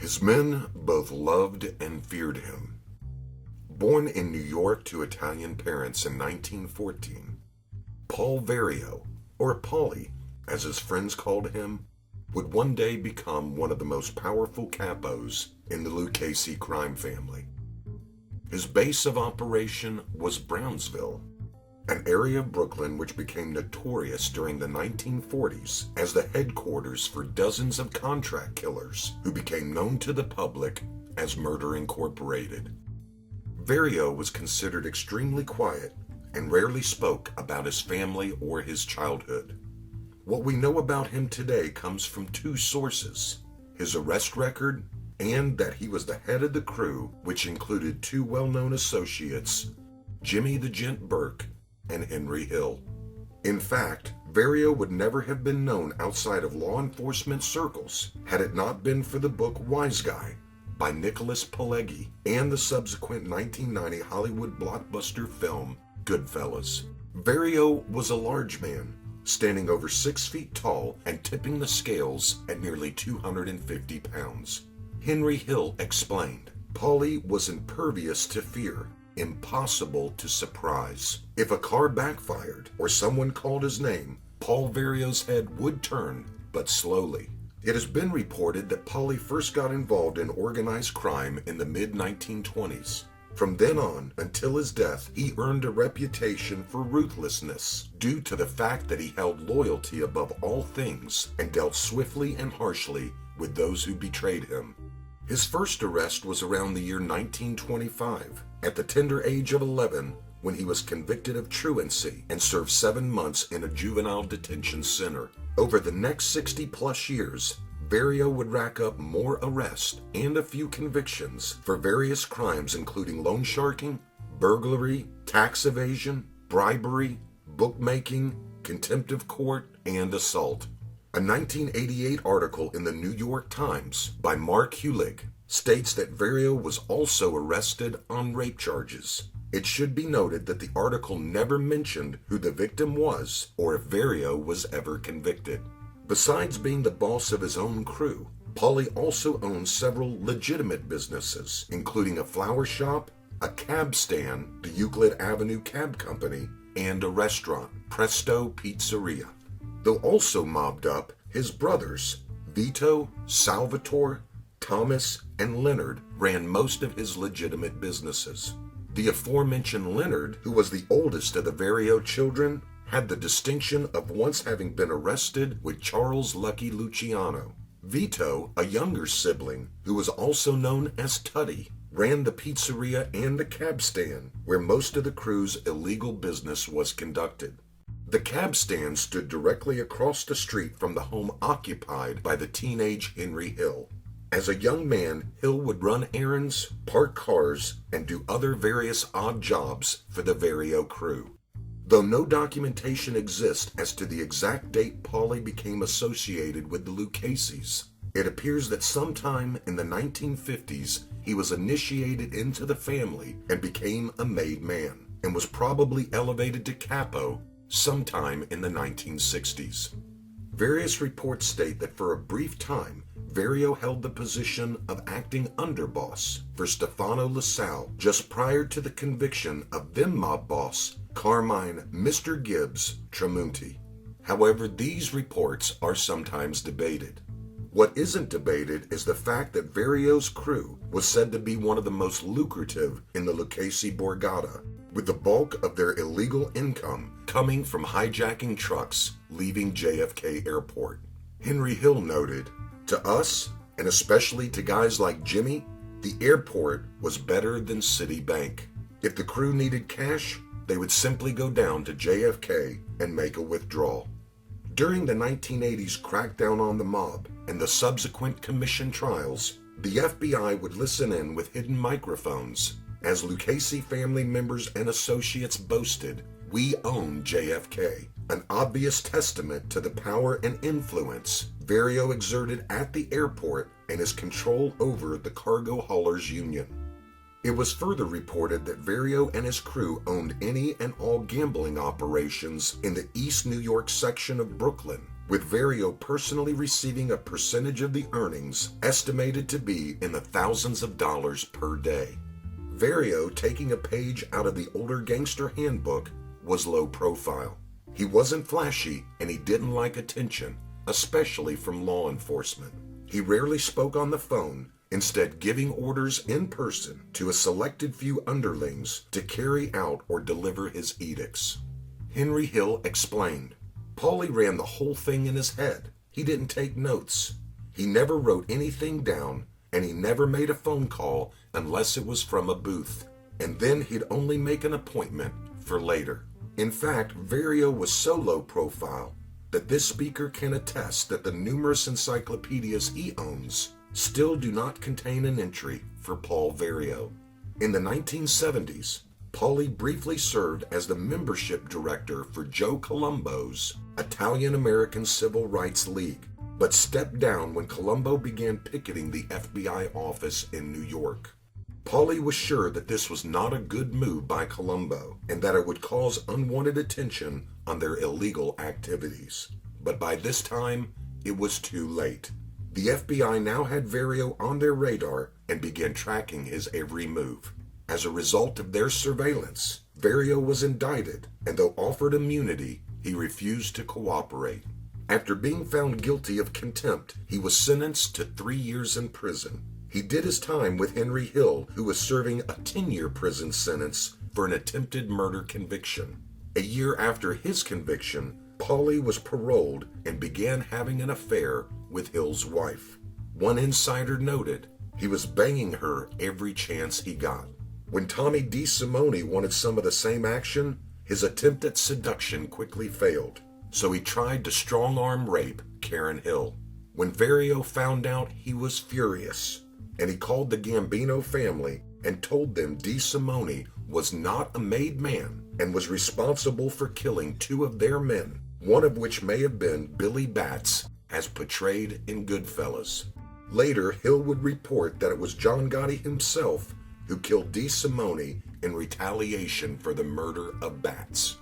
His men both loved and feared him. Born in New York to Italian parents in 1914, Paul Vario, or Paulie, as his friends called him, would one day become one of the most powerful capos in the Lucchese crime family. His base of operation was Brownsville, an area of Brooklyn which became notorious during the 1940s as the headquarters for dozens of contract killers who became known to the public as Murder Incorporated. Vario was considered extremely quiet and rarely spoke about his family or his childhood. What we know about him today comes from two sources: his arrest record and that he was the head of the crew, which included two well-known associates, Jimmy the Gent Burke and Henry Hill. In fact, Vario would never have been known outside of law enforcement circles had it not been for the book Wise Guy by Nicholas Pileggi and the subsequent 1990 Hollywood blockbuster film Goodfellas. Vario was a large man, standing over 6 feet tall and tipping the scales at nearly 250 pounds. Henry Hill explained, "Paulie was impervious to fear, impossible to surprise. If a car backfired or someone called his name, Paul Vario's head would turn, but slowly." It has been reported that Paulie first got involved in organized crime in the mid-1920s. From then on, until his death, he earned a reputation for ruthlessness due to the fact that he held loyalty above all things and dealt swiftly and harshly with those who betrayed him. His first arrest was around the year 1925, at the tender age of 11, when he was convicted of truancy and served 7 months in a juvenile detention center. Over the next 60-plus years, Vario would rack up more arrests and a few convictions for various crimes including loan sharking, burglary, tax evasion, bribery, bookmaking, contempt of court, and assault. A 1988 article in the New York Times by Mark Hulig states that Vario was also arrested on rape charges. It should be noted that the article never mentioned who the victim was or if Vario was ever convicted. Besides being the boss of his own crew, Paulie also owns several legitimate businesses, including a flower shop, a cab stand, the Euclid Avenue Cab Company, and a restaurant, Presto Pizzeria. Though also mobbed up, his brothers, Vito, Salvatore, Thomas, and Leonard, ran most of his legitimate businesses. The aforementioned Leonard, who was the oldest of the Vario children, had the distinction of once having been arrested with Charles Lucky Luciano. Vito, a younger sibling, who was also known as Tutty, ran the pizzeria and the cab stand, where most of the crew's illegal business was conducted. The cab stand stood directly across the street from the home occupied by the teenage Henry Hill. As a young man, Hill would run errands, park cars, and do other various odd jobs for the Vario crew. Though no documentation exists as to the exact date Paulie became associated with the Luccheses, it appears that sometime in the 1950s he was initiated into the family and became a made man, and was probably elevated to capo sometime in the 1960s. Various reports state that for a brief time, Vario held the position of acting underboss for Stefano LaSalle just prior to the conviction of then mob boss Carmine Mr. Gibbs Tramunti. However, these reports are sometimes debated. What isn't debated is the fact that Vario's crew was said to be one of the most lucrative in the Lucchese Borgata, with the bulk of their illegal income coming from hijacking trucks leaving JFK Airport. Henry Hill noted, "To us, and especially to guys like Jimmy, the airport was better than Citibank. If the crew needed cash, they would simply go down to JFK and make a withdrawal." During the 1980s crackdown on the mob and the subsequent commission trials, the FBI would listen in with hidden microphones as Lucchese family members and associates boasted, "We own JFK," an obvious testament to the power and influence Vario exerted at the airport and his control over the cargo haulers union. It was further reported that Vario and his crew owned any and all gambling operations in the East New York section of Brooklyn, with Vario personally receiving a percentage of the earnings estimated to be in the thousands of dollars per day. Vario, taking a page out of the older gangster handbook, was low profile. He wasn't flashy and he didn't like attention, especially from law enforcement. He rarely spoke on the phone, instead giving orders in person to a selected few underlings to carry out or deliver his edicts. Henry Hill explained, "Paulie ran the whole thing in his head. He didn't take notes. He never wrote anything down, and he never made a phone call unless it was from a booth. And then he'd only make an appointment for later." In fact, Vario was so low profile that this speaker can attest that the numerous encyclopedias he owns still do not contain an entry for Paul Vario. In the 1970s, Paulie briefly served as the membership director for Joe Colombo's Italian-American Civil Rights League, but stepped down when Colombo began picketing the FBI office in New York. Paulie was sure that this was not a good move by Colombo and that it would cause unwanted attention on their illegal activities. But by this time, it was too late. The FBI now had Vario on their radar and began tracking his every move. As a result of their surveillance, Vario was indicted, and though offered immunity, he refused to cooperate. After being found guilty of contempt, he was sentenced to 3 years in prison. He did his time with Henry Hill, who was serving a 10-year prison sentence for an attempted murder conviction. A year after his conviction, Paulie was paroled and began having an affair with Hill's wife. One insider noted he was banging her every chance he got. When Tommy DeSimone wanted some of the same action, his attempt at seduction quickly failed, so he tried to strong-arm rape Karen Hill. When Vario found out, he was furious, and he called the Gambino family and told them DeSimone was not a made man and was responsible for killing 2 of their men, one of which may have been Billy Batts, as portrayed in Goodfellas. Later, Hill would report that it was John Gotti himself who killed DeSimone in retaliation for the murder of Batts.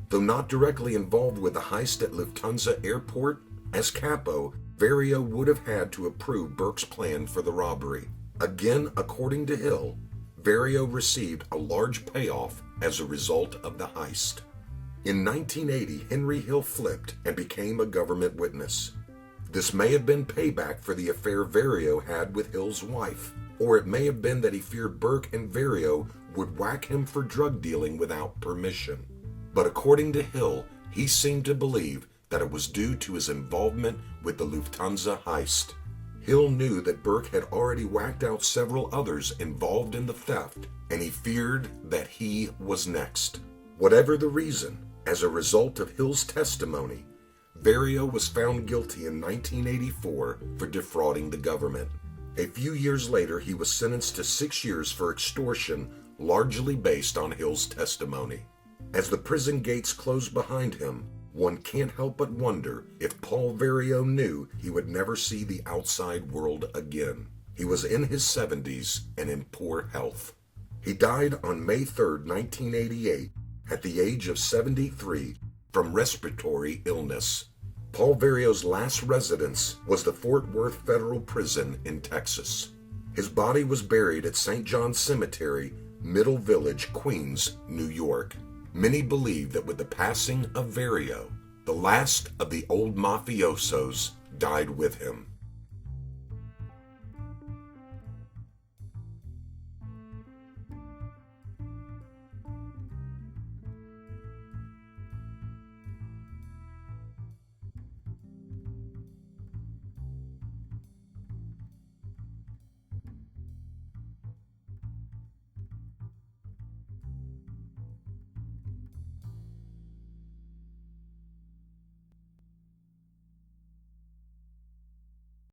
Though not directly involved with the heist at Lufthansa Airport, as capo, Vario would have had to approve Burke's plan for the robbery. Again, according to Hill, Vario received a large payoff as a result of the heist. In 1980, Henry Hill flipped and became a government witness. This may have been payback for the affair Vario had with Hill's wife, or it may have been that he feared Burke and Vario would whack him for drug dealing without permission. But according to Hill, he seemed to believe that it was due to his involvement with the Lufthansa heist. Hill knew that Burke had already whacked out several others involved in the theft, and he feared that he was next. Whatever the reason, as a result of Hill's testimony, Vario was found guilty in 1984 for defrauding the government. A few years later, he was sentenced to 6 years for extortion, largely based on Hill's testimony. As the prison gates closed behind him, one can't help but wonder if Paul Vario knew he would never see the outside world again. He was in his 70s and in poor health. He died on May 3, 1988, at the age of 73 from respiratory illness. Paul Vario's last residence was the Fort Worth Federal Prison in Texas. His body was buried at St. John's Cemetery, Middle Village, Queens, New York. Many believe that with the passing of Vario, the last of the old mafiosos died with him.